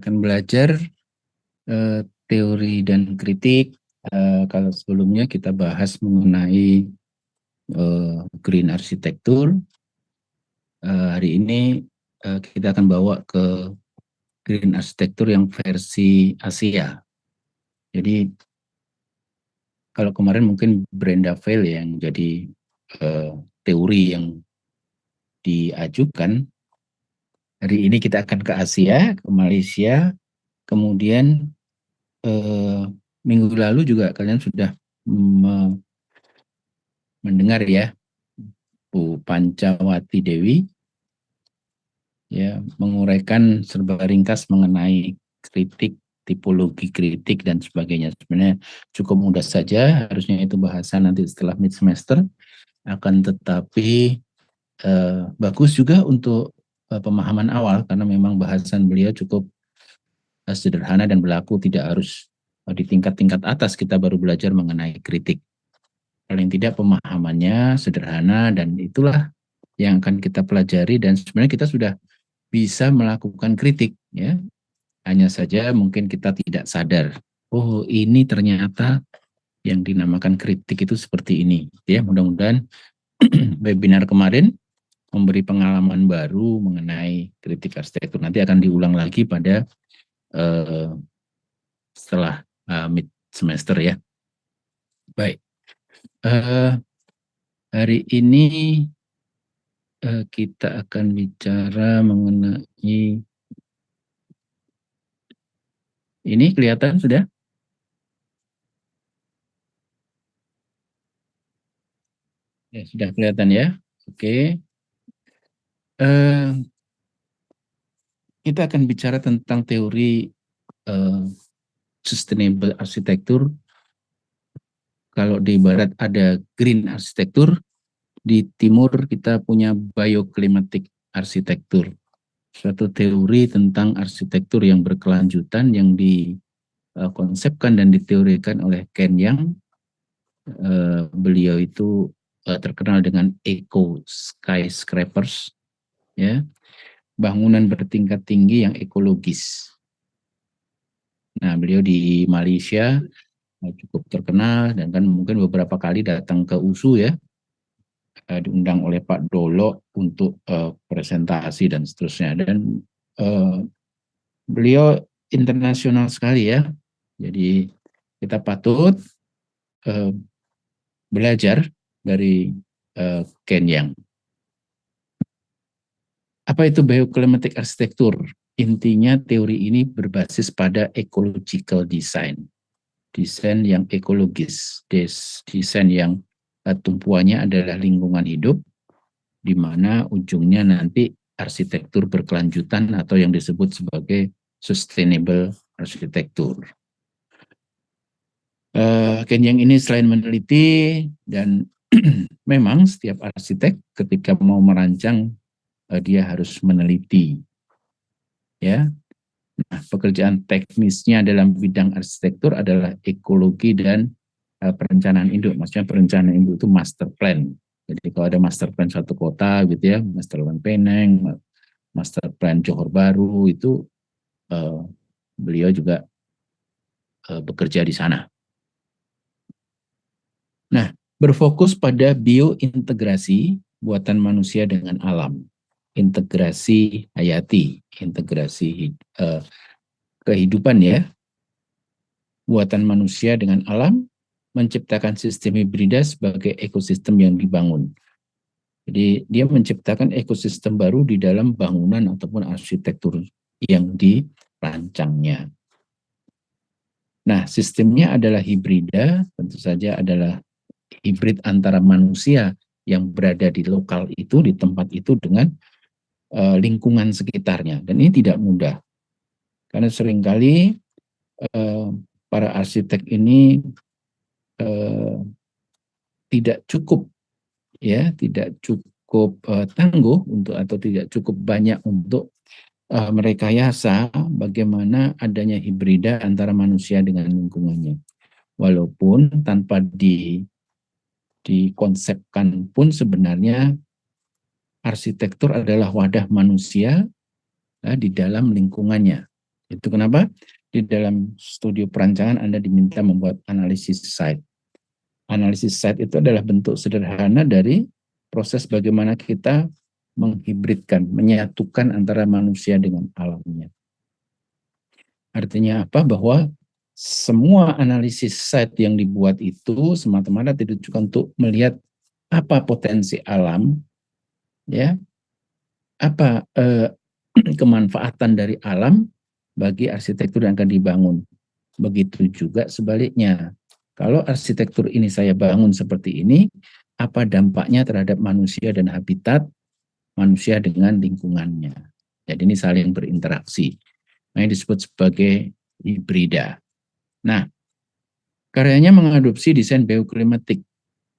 Akan belajar teori dan kritik. Kalau sebelumnya kita bahas mengenai green arsitektur, hari ini kita akan bawa ke green arsitektur yang versi Asia. Jadi kalau kemarin mungkin Brenda Vail yang jadi teori yang diajukan, hari ini kita akan ke Asia, ke Malaysia, kemudian minggu lalu juga kalian sudah mendengar ya Bu Pancawati Dewi ya menguraikan serba ringkas mengenai kritik, tipologi kritik dan sebagainya. Sebenarnya cukup mudah saja, harusnya itu bahasa nanti setelah mid semester, akan tetapi bagus juga untuk pemahaman awal karena memang bahasan beliau cukup sederhana dan berlaku, tidak harus di tingkat-tingkat atas kita baru belajar mengenai kritik. Paling tidak pemahamannya sederhana dan itulah yang akan kita pelajari, dan sebenarnya kita sudah bisa melakukan kritik ya. Hanya saja mungkin kita tidak sadar, oh ini ternyata yang dinamakan kritik itu seperti ini ya. Mudah-mudahan webinar kemarin memberi pengalaman baru mengenai kritik arsitektur. Nanti akan diulang lagi pada setelah mid semester ya. Baik, hari ini kita akan bicara mengenai ini, kelihatan sudah? Ya, sudah kelihatan ya. Oke. Kita akan bicara tentang teori sustainable arsitektur. Kalau di barat ada green arsitektur, di timur kita punya bioclimatic arsitektur. Suatu teori tentang arsitektur yang berkelanjutan yang dikonsepkan dan diteorikan oleh Ken Yang. Beliau itu terkenal dengan eco skyscrapers, ya, bangunan bertingkat tinggi yang ekologis. Nah, beliau di Malaysia cukup terkenal dan kan mungkin beberapa kali datang ke USU ya, diundang oleh Pak Dolo untuk presentasi dan seterusnya, dan beliau internasional sekali ya. Jadi kita patut belajar dari Ken Yang. Apa itu bioclimatic arsitektur? Intinya teori ini berbasis pada ecological design. Desain yang ekologis, desain yang tumpuannya adalah lingkungan hidup, di mana ujungnya nanti arsitektur berkelanjutan atau yang disebut sebagai sustainable arsitektur. Ken Yang ini selain meneliti dan memang setiap arsitek ketika mau merancang dia harus meneliti ya. Nah, pekerjaan teknisnya dalam bidang arsitektur adalah ekologi dan perencanaan induk. Maksudnya perencanaan induk itu master plan. Jadi kalau ada master plan suatu kota gitu ya, master plan Penang, master plan Johor Bahru, itu beliau juga bekerja di sana. Nah, berfokus pada biointegrasi buatan manusia dengan alam, integrasi hayati, integrasi kehidupan ya, buatan manusia dengan alam, menciptakan sistem hibrida sebagai ekosistem yang dibangun. Jadi dia menciptakan ekosistem baru di dalam bangunan ataupun arsitektur yang dirancangnya. Nah, sistemnya adalah hibrida, tentu saja adalah hibrid antara manusia yang berada di lokal itu, di tempat itu, dengan lingkungan sekitarnya. Dan ini tidak mudah, karena seringkali para arsitek ini tidak cukup ya, tidak cukup tangguh untuk atau tidak cukup banyak untuk merekayasa bagaimana adanya hibrida antara manusia dengan lingkungannya. Walaupun tanpa dikonsepkan pun sebenarnya arsitektur adalah wadah manusia di dalam lingkungannya. Itu kenapa di dalam studi perancangan Anda diminta membuat analisis site. Analisis site itu adalah bentuk sederhana dari proses bagaimana kita menghibridkan, menyatukan antara manusia dengan alamnya. Artinya apa? Bahwa semua analisis site yang dibuat itu semata-mata ditujukan untuk melihat apa potensi alam, ya, apa kemanfaatan dari alam bagi arsitektur yang akan dibangun. Begitu juga sebaliknya. Kalau arsitektur ini saya bangun seperti ini, apa dampaknya terhadap manusia dan habitat manusia dengan lingkungannya. Jadi ini saling berinteraksi. Nah, yang disebut sebagai hibrida. Nah, karyanya mengadopsi desain bioklimatik.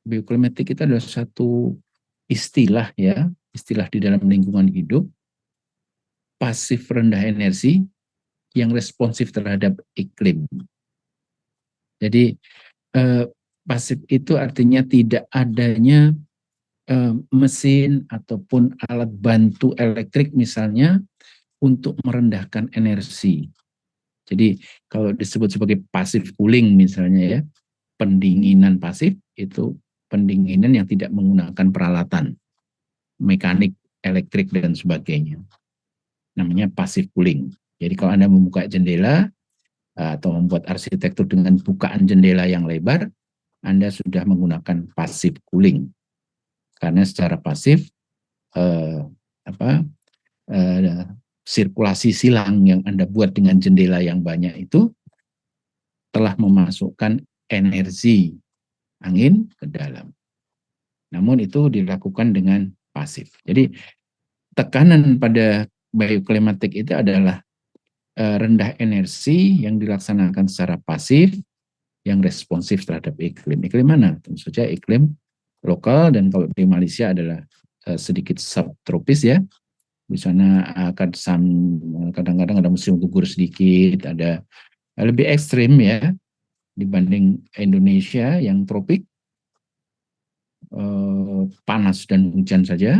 Bioklimatik itu adalah satu istilah, ya, istilah di dalam lingkungan hidup, pasif rendah energi yang responsif terhadap iklim. Jadi pasif itu artinya tidak adanya mesin ataupun alat bantu elektrik misalnya untuk merendahkan energi. Jadi kalau disebut sebagai passive cooling misalnya, ya, pendinginan pasif itu pendinginan yang tidak menggunakan peralatan mekanik, elektrik dan sebagainya. Namanya passive cooling. Jadi kalau Anda membuka jendela atau membuat arsitektur dengan bukaan jendela yang lebar, Anda sudah menggunakan passive cooling. Karena secara pasif sirkulasi silang yang Anda buat dengan jendela yang banyak itu telah memasukkan energi angin ke dalam. Namun itu dilakukan dengan pasif. Jadi tekanan pada bioklimatik itu adalah rendah energi yang dilaksanakan secara pasif yang responsif terhadap iklim. Iklim mana? Tentu saja iklim lokal, dan kalau di Malaysia adalah sedikit subtropis, ya. Di sana kadang-kadang ada musim gugur sedikit, ada lebih ekstrim, ya, dibanding Indonesia yang tropik, panas dan hujan saja.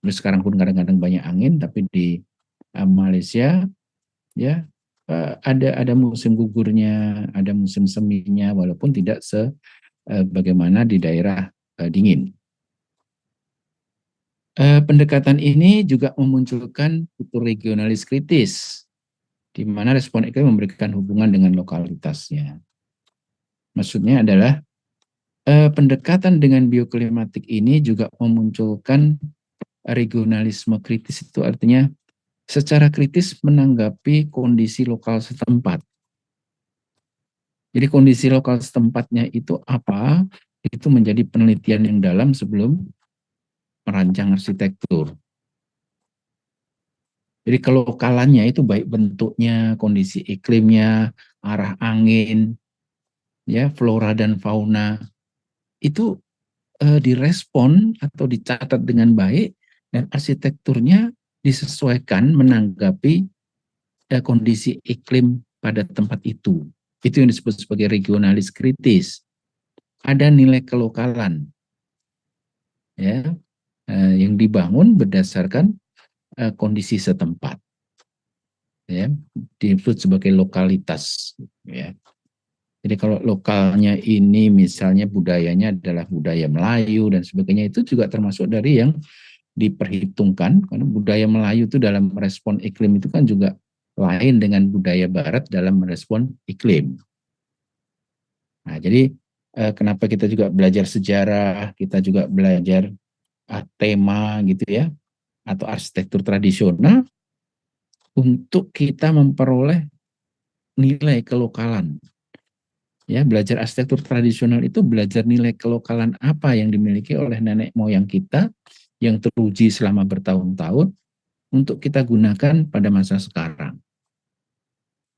Terus sekarang pun kadang-kadang banyak angin, tapi di Malaysia, ya, ada musim gugurnya, ada musim seminya, walaupun tidak sebagaimana di daerah dingin. Pendekatan ini juga memunculkan kultur regionalis kritis, di mana respon iklim memberikan hubungan dengan lokalitasnya. Maksudnya adalah pendekatan dengan bioklimatik ini juga memunculkan regionalisme kritis, itu artinya secara kritis menanggapi kondisi lokal setempat. Jadi kondisi lokal setempatnya itu apa? Itu menjadi penelitian yang dalam sebelum merancang arsitektur. Jadi kelokalannya itu baik bentuknya, kondisi iklimnya, arah angin, ya, flora dan fauna itu direspon atau dicatat dengan baik, dan arsitekturnya disesuaikan menanggapi kondisi iklim pada tempat itu. Itu yang disebut sebagai regionalis kritis. Ada nilai kelokalan, ya, yang dibangun berdasarkan kondisi setempat, ya, disebut sebagai lokalitas, ya. Jadi kalau lokalnya ini misalnya budayanya adalah budaya Melayu dan sebagainya, itu juga termasuk dari yang diperhitungkan, karena budaya Melayu itu dalam merespon iklim itu kan juga lain dengan budaya Barat dalam merespon iklim. Nah, jadi kenapa kita juga belajar sejarah, kita juga belajar tema gitu, ya, atau arsitektur tradisional, untuk kita memperoleh nilai kelokalan. Ya, belajar arsitektur tradisional itu belajar nilai kelokalan apa yang dimiliki oleh nenek moyang kita yang teruji selama bertahun-tahun untuk kita gunakan pada masa sekarang.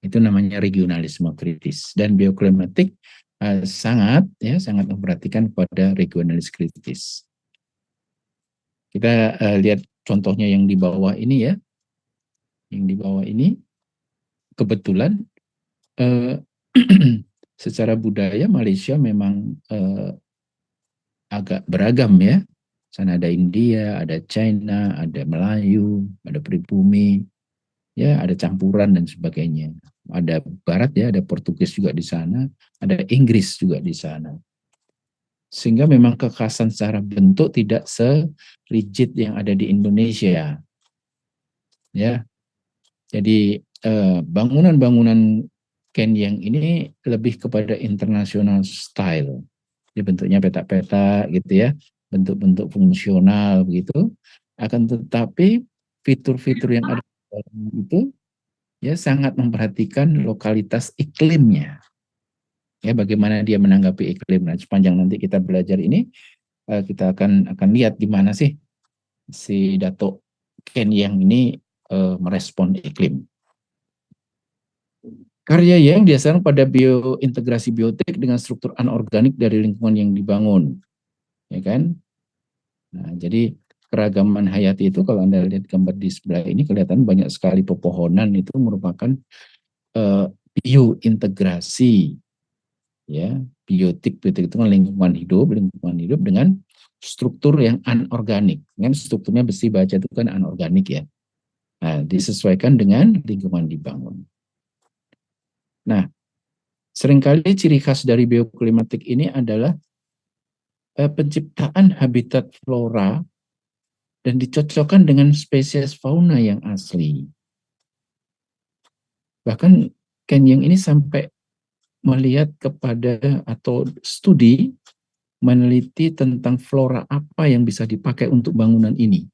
Itu namanya regionalisme kritis, dan bioklimatik sangat memperhatikan pada regionalis kritis. Kita lihat contohnya yang di bawah ini, ya. Yang di bawah ini kebetulan secara budaya Malaysia memang agak beragam, ya. Sana ada India, ada China, ada Melayu, ada pribumi, ya ada campuran dan sebagainya. Ada Barat ya, ada Portugis juga di sana, ada Inggris juga di sana. Sehingga memang kekhasan secara bentuk tidak se-rigid yang ada di Indonesia. Ya, jadi bangunan-bangunan Kenyang ini lebih kepada international style. Di bentuknya petak-petak gitu ya, bentuk-bentuk fungsional begitu. Akan tetapi fitur-fitur yang ada itu ya sangat memperhatikan lokalitas iklimnya. Ya, bagaimana dia menanggapi iklim. Nah, sepanjang nanti kita belajar ini, kita akan lihat gimana sih si Dato Ken yang ini merespon iklim. Karya yang didasarkan pada biointegrasi biotik dengan struktur anorganik dari lingkungan yang dibangun, ya kan? Nah, jadi keragaman hayati itu kalau Anda lihat gambar di sebelah ini kelihatan banyak sekali pepohonan itu merupakan biointegrasi, ya. Biotik itu kan lingkungan hidup dengan struktur yang anorganik. Kan strukturnya besi baja itu kan anorganik ya. Nah, disesuaikan dengan lingkungan dibangun. Nah, seringkali ciri khas dari bioklimatik ini adalah penciptaan habitat flora dan dicocokkan dengan spesies fauna yang asli. Bahkan Kenyang ini sampai melihat kepada atau studi meneliti tentang flora apa yang bisa dipakai untuk bangunan ini.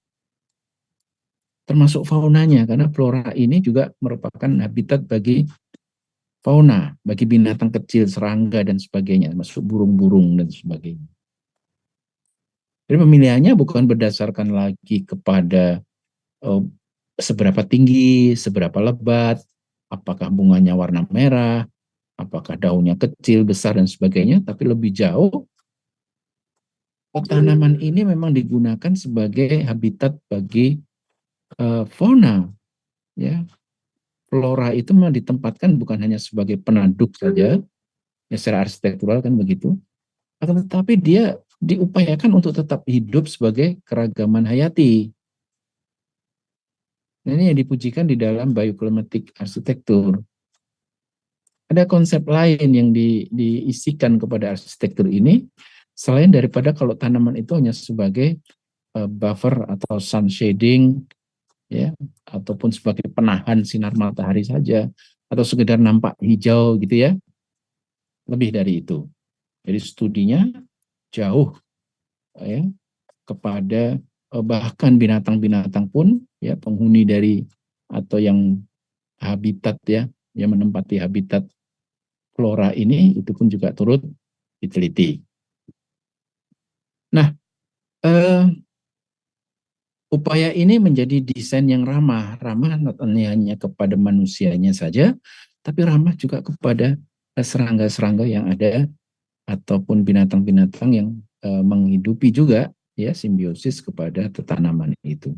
Termasuk faunanya, karena flora ini juga merupakan habitat bagi fauna, bagi binatang kecil, serangga, dan sebagainya, masuk burung-burung dan sebagainya. Jadi pemilihannya bukan berdasarkan lagi kepada seberapa tinggi, seberapa lebat, apakah bunganya warna merah, apakah daunnya kecil, besar, dan sebagainya, tapi lebih jauh, tanaman ini memang digunakan sebagai habitat bagi fauna. Ya, flora itu memang ditempatkan bukan hanya sebagai penaduk saja, ya secara arsitektural kan begitu, akan tetapi dia diupayakan untuk tetap hidup sebagai keragaman hayati. Nah, ini yang dipujikan di dalam bioclimatic arsitektur. Ada konsep lain yang diisikan kepada arsitektur ini, selain daripada kalau tanaman itu hanya sebagai buffer atau sun shading, ya, ataupun sebagai penahan sinar matahari saja, atau sekedar nampak hijau gitu ya, lebih dari itu. Jadi studinya jauh ya kepada bahkan binatang-binatang pun ya penghuni dari atau yang habitat ya yang menempati habitat flora ini itu pun juga turut diteliti. Nah, upaya ini menjadi desain yang ramah hanya kepada manusianya saja, tapi ramah juga kepada serangga-serangga yang ada ataupun binatang-binatang yang menghidupi juga ya simbiosis kepada tanaman itu.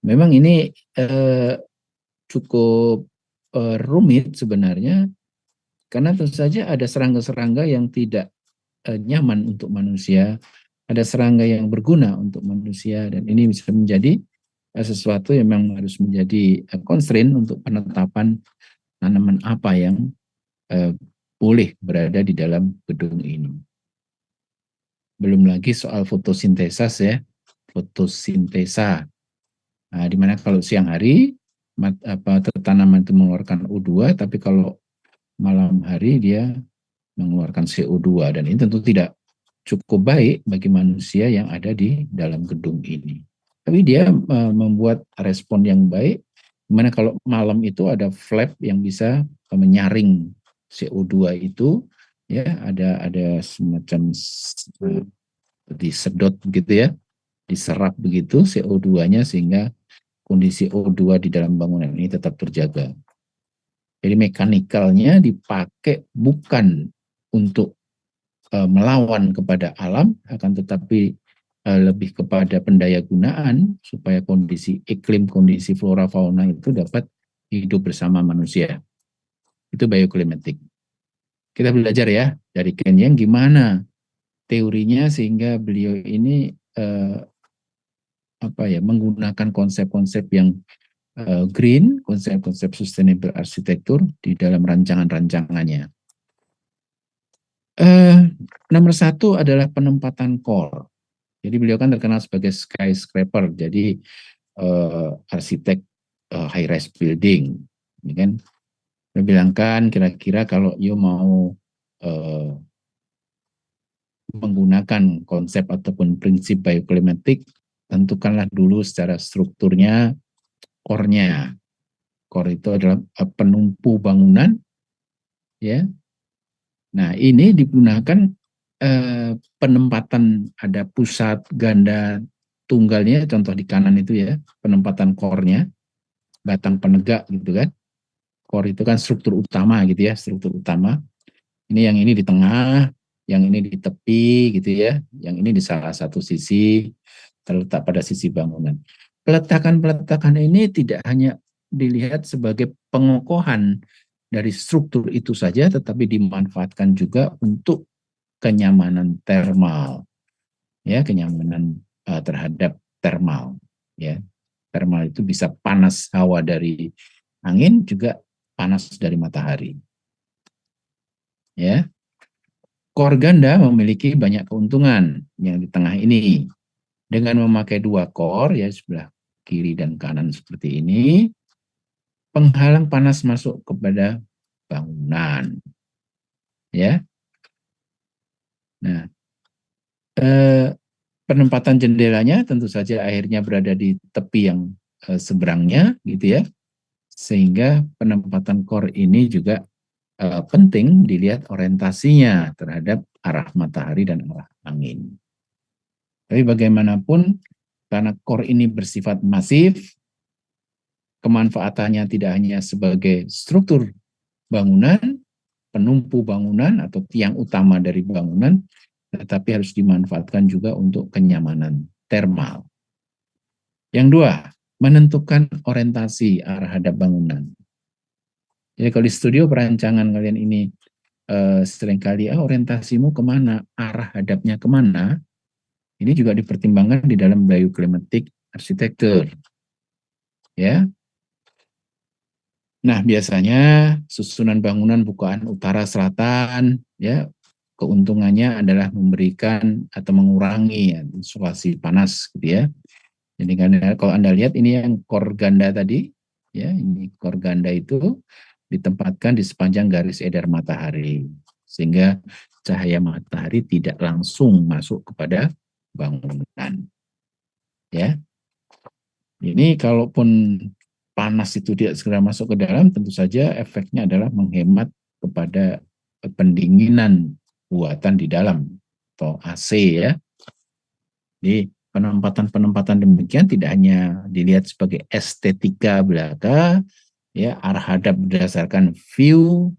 Memang ini cukup rumit sebenarnya karena tentu saja ada serangga-serangga yang tidak nyaman untuk manusia, ada serangga yang berguna untuk manusia, dan ini bisa menjadi sesuatu yang memang harus menjadi constraint untuk penetapan tanaman apa yang boleh berada di dalam gedung ini. Belum lagi soal fotosintesis ya, fotosintesa. Nah, di mana kalau siang hari tanaman itu mengeluarkan O2, tapi kalau malam hari dia mengeluarkan CO2, dan ini tentu tidak cukup baik bagi manusia yang ada di dalam gedung ini. Tapi dia membuat respon yang baik, dimana kalau malam itu ada flap yang bisa menyaring CO2 itu, ya ada semacam disedot begitu ya, diserap begitu CO2-nya sehingga kondisi O2 di dalam bangunan ini tetap terjaga. Jadi mekanikalnya dipakai bukan untuk melawan kepada alam, akan tetapi lebih kepada pendayagunaan supaya kondisi iklim, kondisi flora fauna itu dapat hidup bersama manusia. Itu bioklimatik. Kita belajar ya dari Kenyang gimana teorinya sehingga beliau ini menggunakan konsep-konsep yang green, konsep-konsep sustainable arsitektur di dalam rancangan-rancangannya. Nomor satu adalah penempatan core. Jadi beliau kan terkenal sebagai skyscraper, jadi arsitek high rise building, ini kan. Dia bilangkan kira-kira kalau you mau menggunakan konsep ataupun prinsip bioklimatik, tentukanlah dulu secara strukturnya core-nya. Core itu adalah penumpu bangunan, ya. Nah, ini digunakan penempatan, ada pusat, ganda, tunggalnya, contoh di kanan itu ya, penempatan core-nya, batang penegak gitu kan. Core itu kan struktur utama gitu ya, struktur utama. Ini yang ini di tengah, yang ini di tepi gitu ya, yang ini di salah satu sisi, terletak pada sisi bangunan. Peletakan-peletakan ini tidak hanya dilihat sebagai pengokohan dari struktur itu saja, tetapi dimanfaatkan juga untuk kenyamanan termal, ya, kenyamanan terhadap termal, ya. Termal itu bisa panas hawa dari angin, juga panas dari matahari, ya. Core ganda memiliki banyak keuntungan yang di tengah ini. Dengan memakai dua core, ya, sebelah kiri dan kanan seperti ini, penghalang panas masuk kepada bangunan, ya. Nah, penempatan jendelanya tentu saja akhirnya berada di tepi yang seberangnya, gitu ya, sehingga penempatan core ini juga penting dilihat orientasinya terhadap arah matahari dan arah angin. Tapi bagaimanapun, karena core ini bersifat masif, kemanfaatannya tidak hanya sebagai struktur bangunan, penumpu bangunan atau tiang utama dari bangunan, tetapi harus dimanfaatkan juga untuk kenyamanan termal. Yang dua, menentukan orientasi arah hadap bangunan. Jadi kalau di studio perancangan kalian ini seringkali orientasimu kemana, arah hadapnya kemana, ini juga dipertimbangkan di dalam bioklimatik arsitektur, ya. Nah, biasanya susunan bangunan bukaan utara selatan, ya, keuntungannya adalah memberikan atau mengurangi ya, insulasi panas, gitu ya. Jadi kalau Anda lihat ini yang core ganda tadi, ya, ini core ganda itu ditempatkan di sepanjang garis edar matahari, sehingga cahaya matahari tidak langsung masuk kepada bangunan, ya. Ini kalaupun panas itu tidak segera masuk ke dalam, tentu saja efeknya adalah menghemat kepada pendinginan buatan di dalam atau AC, ya. Jadi penempatan-penempatan demikian tidak hanya dilihat sebagai estetika belaka, ya, arah hadap berdasarkan view,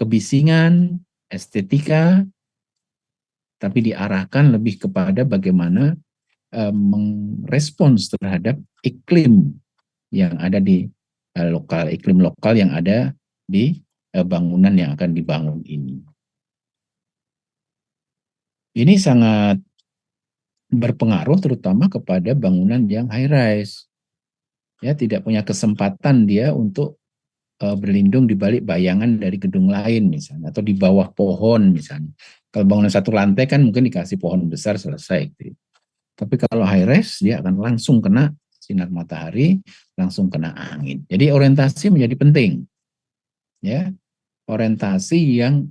kebisingan, estetika, tapi diarahkan lebih kepada bagaimana merespons terhadap iklim yang ada di iklim lokal yang ada di bangunan yang akan dibangun ini. Ini sangat berpengaruh terutama kepada bangunan yang high rise. Ya, tidak punya kesempatan dia untuk berlindung di balik bayangan dari gedung lain misalnya, atau di bawah pohon misalnya. Kalau bangunan satu lantai kan mungkin dikasih pohon besar selesai, gitu. Tapi kalau high rise dia akan langsung kena sinar matahari, langsung kena angin. Jadi orientasi menjadi penting, ya. Orientasi yang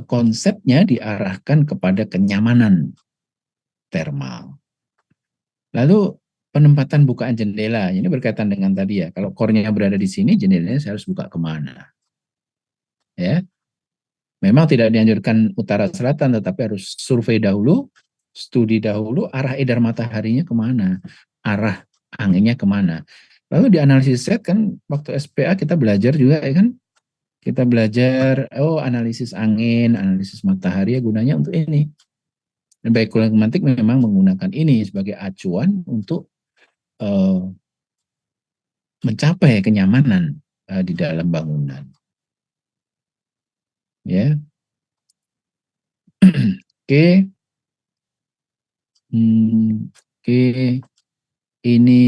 konsepnya diarahkan kepada kenyamanan termal. Lalu penempatan bukaan jendela, ini berkaitan dengan tadi ya, kalau core-nya berada di sini, jendelanya saya harus buka kemana? Ya, memang tidak dianjurkan utara selatan, tetapi harus survei dahulu, studi dahulu arah edar mataharinya kemana, arah anginnya kemana. Lalu di analisis set kan waktu SPA kita belajar juga ya kan, kita belajar analisis angin, analisis matahari ya gunanya untuk ini. Dan bioklimatik memang menggunakan ini sebagai acuan untuk mencapai kenyamanan di dalam bangunan. Ya, oke, oke, ini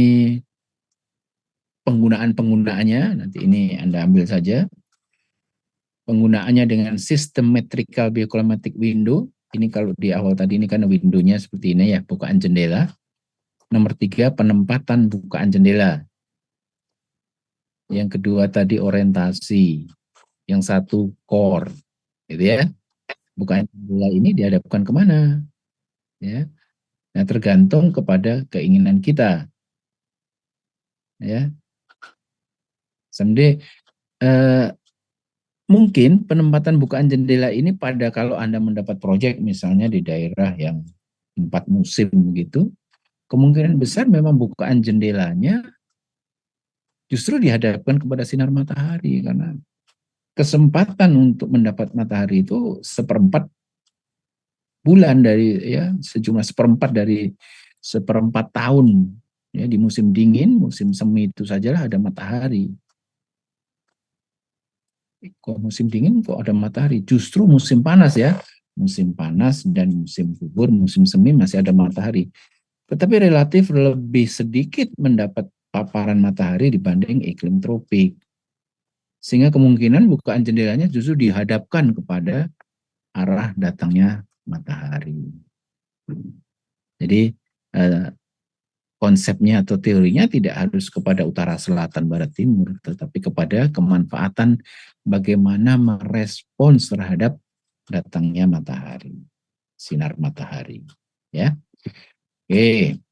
penggunaannya nanti ini Anda ambil saja. Penggunaannya dengan systemmetrical bioclimatic window. Ini kalau di awal tadi ini kan windownya seperti ini ya, bukaan jendela. Nomor 3, penempatan bukaan jendela. Yang kedua tadi orientasi. Yang satu core, gitu ya. Bukaan jendela ini dihadapkan kemana? Ya. Nah, tergantung kepada keinginan kita. Ya. Someday, mungkin penempatan bukaan jendela ini pada kalau Anda mendapat proyek misalnya di daerah yang 4 musim gitu, kemungkinan besar memang bukaan jendelanya justru dihadapkan kepada sinar matahari karena kesempatan untuk mendapat matahari itu seperempat bulan dari ya sejumlah seperempat tahun ya di musim dingin, musim semi itu sajalah ada matahari. Kok musim dingin kok ada matahari? Justru musim panas ya. Musim panas dan musim gugur, musim semi masih ada matahari. Tetapi relatif lebih sedikit mendapat paparan matahari dibanding iklim tropik. Sehingga kemungkinan bukaan jendelanya justru dihadapkan kepada arah datangnya matahari. Jadi konsepnya atau teorinya tidak harus kepada utara, selatan, barat, timur, tetapi kepada kemanfaatan bagaimana merespons terhadap datangnya matahari, sinar matahari. Ya, oke.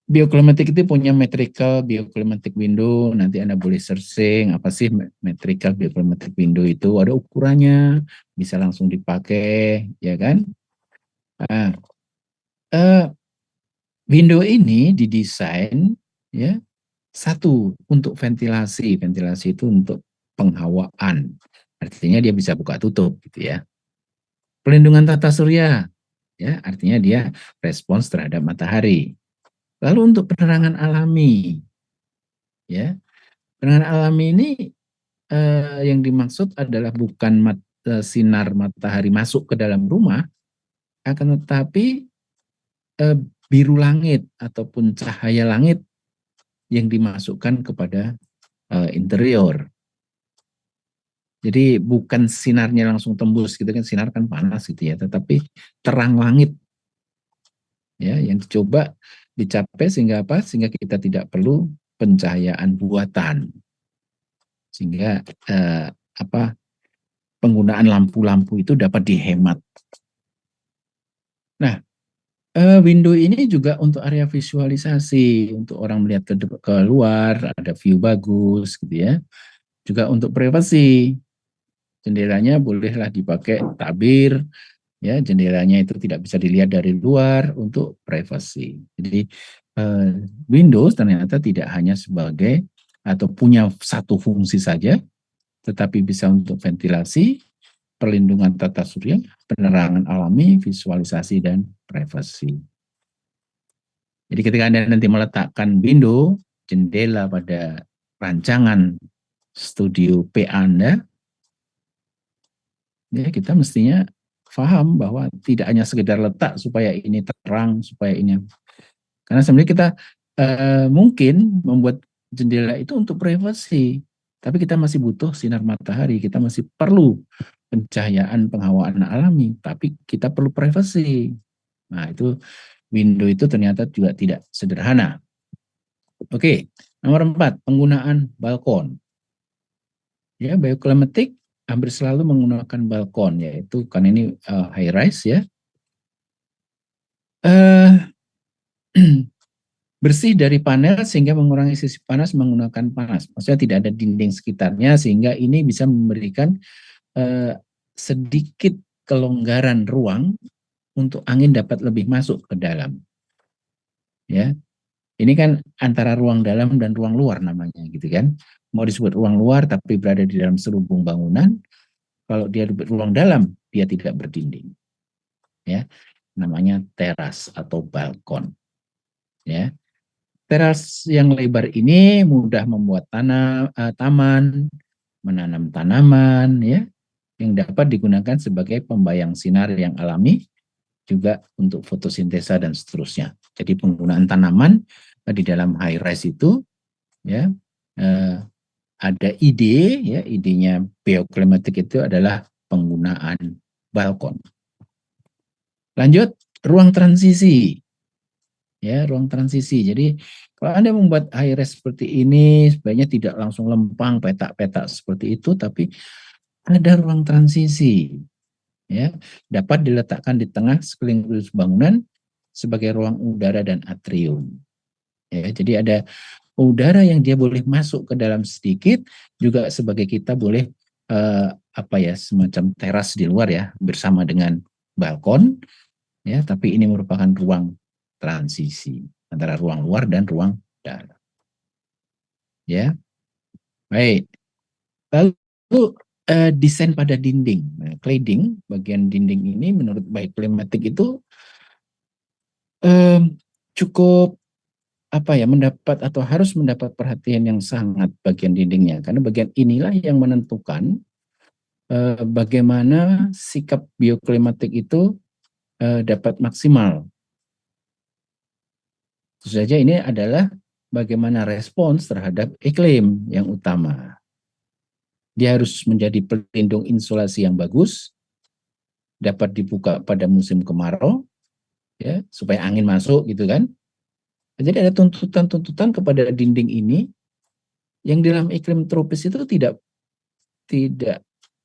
Bioclimatic itu punya metrical bioclimatic window. Nanti Anda boleh searching apa sih metrical bioclimatic window itu. Ada ukurannya, bisa langsung dipakai, ya kan? Nah, window ini didesain ya satu untuk ventilasi. Ventilasi itu untuk penghawaan. Artinya dia bisa buka tutup gitu ya. Pelindungan tata surya ya, artinya dia respons terhadap matahari. Lalu untuk penerangan alami ya. Penerangan alami ini yang dimaksud adalah bukan sinar matahari masuk ke dalam rumah, akan tetapi eh, biru langit ataupun cahaya langit yang dimasukkan kepada interior. Jadi bukan sinarnya langsung tembus gitu kan, sinar kan panas gitu ya, tetapi terang langit ya yang dicoba dicapai sehingga apa? Sehingga kita tidak perlu pencahayaan buatan. Sehingga apa? Penggunaan lampu-lampu itu dapat dihemat. Nah, window ini juga untuk area visualisasi, untuk orang melihat ke luar, ada view bagus gitu ya. Juga untuk privasi, jendelanya bolehlah dipakai tabir, ya jendelanya itu tidak bisa dilihat dari luar untuk privasi. Jadi Windows ternyata tidak hanya sebagai atau punya satu fungsi saja, tetapi bisa untuk ventilasi, perlindungan tata surya, penerangan alami, visualisasi, dan privasi. Jadi ketika Anda nanti meletakkan window, jendela pada rancangan studio P Anda, ya kita mestinya paham bahwa tidak hanya sekedar letak supaya ini terang, supaya ini. Karena sebenarnya kita mungkin membuat jendela itu untuk privasi, tapi kita masih butuh sinar matahari, kita masih perlu pencahayaan penghawaan alami, tapi kita perlu privasi. Nah, itu window itu ternyata juga tidak sederhana. Oke, nomor 4, penggunaan balkon. Ya, bioclimatic hampir selalu menggunakan balkon, yaitu kan ini high rise ya. Bersih dari panel sehingga mengurangi sisi panas menggunakan panas. Maksudnya tidak ada dinding sekitarnya sehingga ini bisa memberikan sedikit kelonggaran ruang untuk angin dapat lebih masuk ke dalam. Ya, ini kan antara ruang dalam dan ruang luar namanya gitu kan. Mau disebut ruang luar tapi berada di dalam selubung bangunan. Kalau dia di ruang dalam, dia tidak berdinding. Ya, namanya teras atau balkon. Ya, teras yang lebar ini mudah membuat taman, menanam tanaman, ya, yang dapat digunakan sebagai pembayang sinar yang alami, juga untuk fotosintesa dan seterusnya. Jadi penggunaan tanaman di dalam high rise itu ya ada ide, ya idenya bioklimatik itu adalah penggunaan balkon. Lanjut, ruang transisi. Ya, ruang transisi. Jadi kalau Anda membuat high rise seperti ini, sebaiknya tidak langsung lempang petak-petak seperti itu, tapi ada ruang transisi. Ya, dapat diletakkan di tengah sekeliling bangunan sebagai ruang udara dan atrium. Ya, jadi ada udara yang dia boleh masuk ke dalam sedikit, juga sebagai kita boleh semacam teras di luar ya, bersama dengan balkon ya, tapi ini merupakan ruang transisi antara ruang luar dan ruang dalam. Ya, baik. Lalu desain pada dinding. Nah, cladding, bagian dinding ini menurut bioklimatik itu cukup mendapat atau harus mendapat perhatian yang sangat bagian dindingnya, karena bagian inilah yang menentukan bagaimana sikap bioklimatik itu dapat maksimal. Tentu saja ini adalah bagaimana respons terhadap iklim yang utama. Dia harus menjadi pelindung insulasi yang bagus, dapat dibuka pada musim kemarau, ya supaya angin masuk gitu kan. Jadi ada tuntutan-tuntutan kepada dinding ini yang dalam iklim tropis itu tidak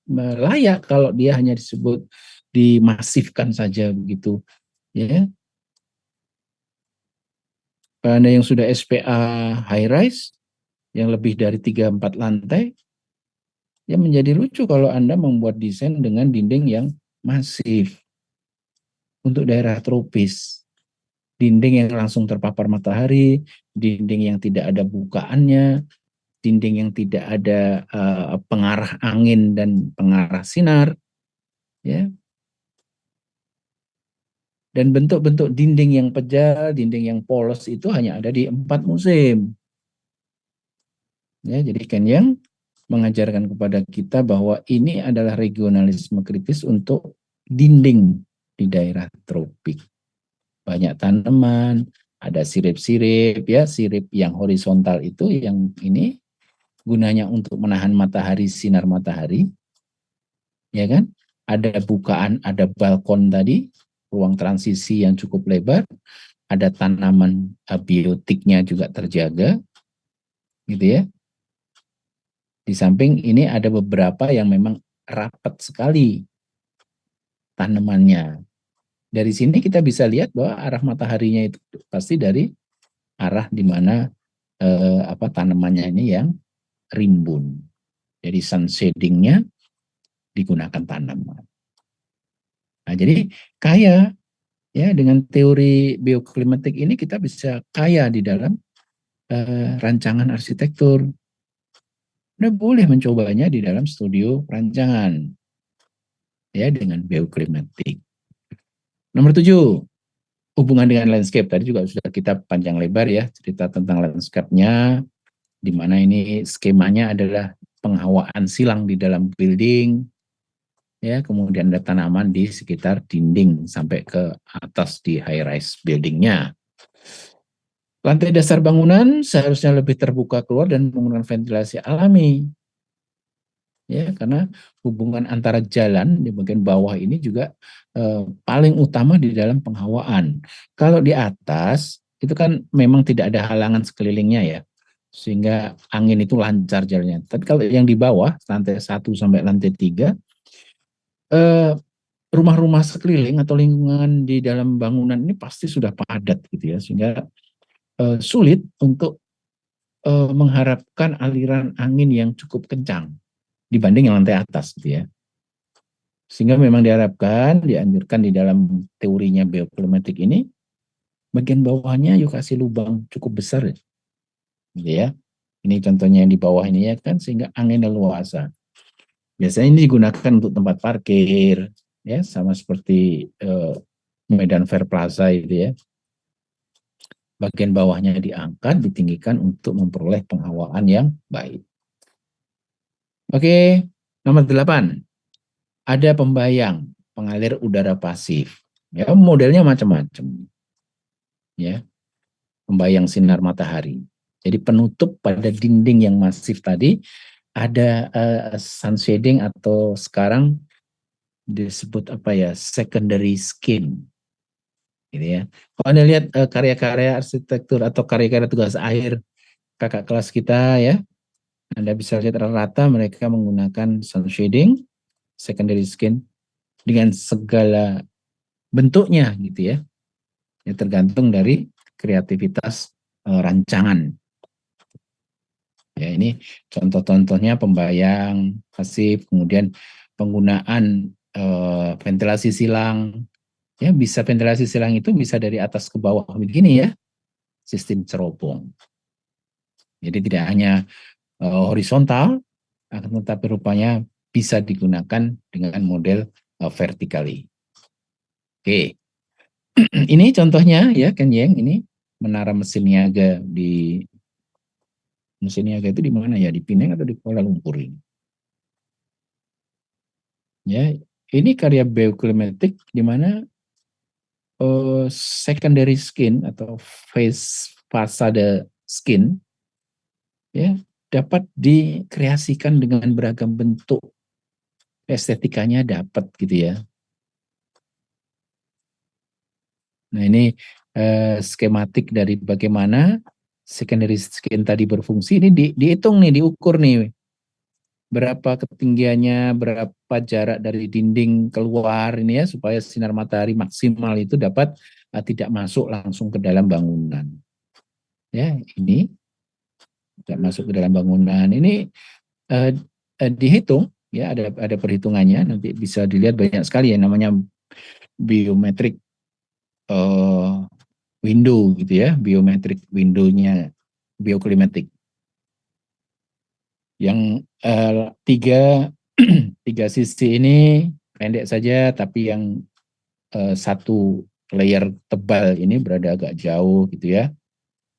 layak kalau dia hanya disebut dimasifkan saja begitu, ya. Anda yang sudah SPA high rise yang lebih dari 3-4 lantai, ya menjadi lucu kalau Anda membuat desain dengan dinding yang masif untuk daerah tropis. Dinding yang langsung terpapar matahari, dinding yang tidak ada bukaannya, dinding yang tidak ada pengarah angin dan pengarah sinar, ya. Dan bentuk-bentuk dinding yang pejal, dinding yang polos itu hanya ada di 4 musim. Ya, jadi Kenyang mengajarkan kepada kita bahwa ini adalah regionalisme kritis untuk dinding di daerah tropik. Banyak tanaman, ada sirip-sirip, ya sirip yang horizontal itu yang ini gunanya untuk menahan matahari, sinar matahari, ya kan? Ada bukaan, ada balkon tadi, ruang transisi yang cukup lebar, ada tanaman biotiknya juga terjaga, gitu ya. Di samping ini ada beberapa yang memang rapat sekali tanamannya. Dari sini kita bisa lihat bahwa arah mataharinya itu pasti dari arah di mana tanamannya ini yang rimbun. Jadi sun shading-nya digunakan tanaman. Nah, jadi kaya ya dengan teori bioklimatik ini kita bisa kaya di dalam rancangan arsitektur. Anda boleh mencobanya di dalam studio perancangan ya dengan bioklimatik. Nomor 7, hubungan dengan landscape. Tadi juga sudah kita panjang lebar ya cerita tentang landscape-nya, di mana ini skemanya adalah penghawaan silang di dalam building, ya kemudian ada tanaman di sekitar dinding sampai ke atas di high rise buildingnya. Lantai dasar bangunan seharusnya lebih terbuka keluar dan menggunakan ventilasi alami. Ya, karena hubungan antara jalan di bagian bawah ini juga paling utama di dalam penghawaan. Kalau di atas itu kan memang tidak ada halangan sekelilingnya ya, sehingga angin itu lancar jalannya. Tapi kalau yang di bawah lantai 1 sampai lantai 3, rumah-rumah sekeliling atau lingkungan di dalam bangunan ini pasti sudah padat gitu ya, sehingga sulit untuk mengharapkan aliran angin yang cukup kencang dibanding yang lantai atas gitu ya. Sehingga memang dianjurkan di dalam teorinya bioklimatik ini, bagian bawahnya yuk kasih lubang cukup besar gitu ya. Ini contohnya yang di bawah ini ya kan, sehingga anginnya luasa. Biasanya ini digunakan untuk tempat parkir ya, sama seperti Medan Fair Plaza itu ya. Bagian bawahnya diangkat, ditinggikan untuk memperoleh penghawaan yang baik. Oke, nomor 8. Ada pembayang, pengalir udara pasif. Ya, modelnya macam-macam. Ya. pembayang sinar matahari. Jadi penutup pada dinding yang masif tadi ada sun shading atau sekarang disebut apa ya, secondary skin, gitu ya. Kalau Anda lihat karya-karya arsitektur atau karya-karya tugas akhir kakak kelas kita ya, Anda bisa lihat rata-rata mereka menggunakan sun shading, secondary skin dengan segala bentuknya gitu ya. Ya tergantung dari kreativitas rancangan. Ya ini contoh-contohnya pembayang pasif, kemudian penggunaan ventilasi silang. Ya bisa ventilasi silang itu bisa dari atas ke bawah begini ya, sistem cerobong. Jadi tidak hanya horizontal, akan tetapi rupanya bisa digunakan dengan model vertikali. Oke, ini contohnya ya Kenyeng, ini menara mesin niaga di mesin niaga itu di mana ya, di Pinang atau di Kuala Lumpur ini? Ya, ini karya bioklimatik di mana secondary skin atau face fasade skin ya dapat dikreasikan dengan beragam bentuk, estetikanya dapat gitu ya. Nah ini skematik dari bagaimana secondary skin tadi berfungsi, ini dihitung nih, diukur nih berapa ketinggiannya, berapa jarak dari dinding keluar ini ya, supaya sinar matahari maksimal itu dapat tidak masuk langsung ke dalam bangunan. Ya, ini tidak masuk ke dalam bangunan. Ini dihitung ya, ada perhitungannya, nanti bisa dilihat banyak sekali ya, namanya biometric window gitu ya, biometric window-nya bioklimatik. Yang tiga tiga sisi ini pendek saja, tapi yang satu layer tebal ini berada agak jauh gitu ya,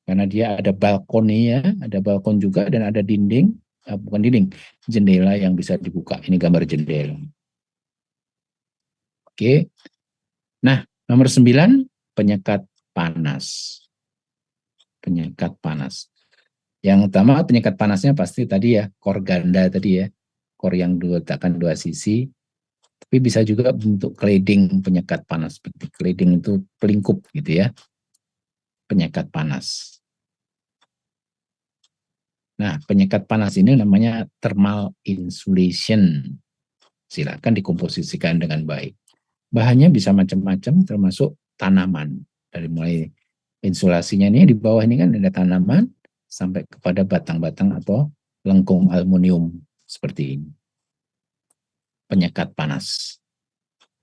karena dia ada balkonnya, ada balkon juga dan ada dinding, bukan dinding, jendela yang bisa dibuka. Ini gambar jendela. Oke, nah nomor 9 penyekat panas. Penyekat panas. Yang utama penyekat panasnya pasti tadi ya, core ganda tadi ya, core yang letakkan dua sisi. Tapi bisa juga bentuk cladding penyekat panas, seperti cladding itu pelingkup gitu ya, penyekat panas. Nah, penyekat panas ini namanya thermal insulation. Silakan dikomposisikan dengan baik. Bahannya bisa macam-macam, termasuk tanaman. Dari mulai insulasinya ini di bawah ini kan ada tanaman sampai kepada batang-batang atau lengkung aluminium seperti ini. Penyekat panas.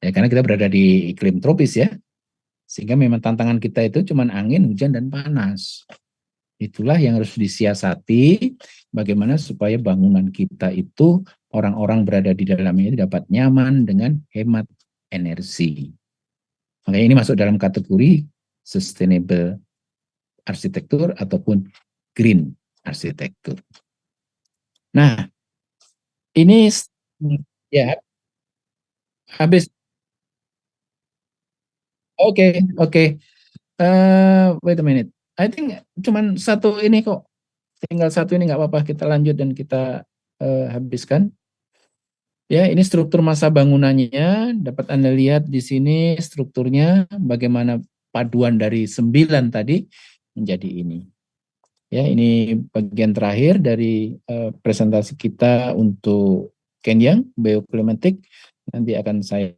Ya, karena kita berada di iklim tropis ya, sehingga memang tantangan kita itu cuma angin, hujan, dan panas. Itulah yang harus disiasati, bagaimana supaya bangunan kita itu orang-orang berada di dalamnya dapat nyaman dengan hemat energi. Makanya ini masuk dalam kategori sustainable arsitektur ataupun green arsitektur. Nah, ini ya habis. Oke, oke. Wait a minute. I think cuman satu ini kok. Tinggal satu ini, nggak apa-apa, kita lanjut dan kita habiskan. Ya, ini struktur massa bangunannya. Dapat Anda lihat di sini strukturnya bagaimana paduan dari 9 tadi menjadi ini. Ya, ini bagian terakhir dari presentasi kita untuk Kenyang Bioklimatik. Nanti akan saya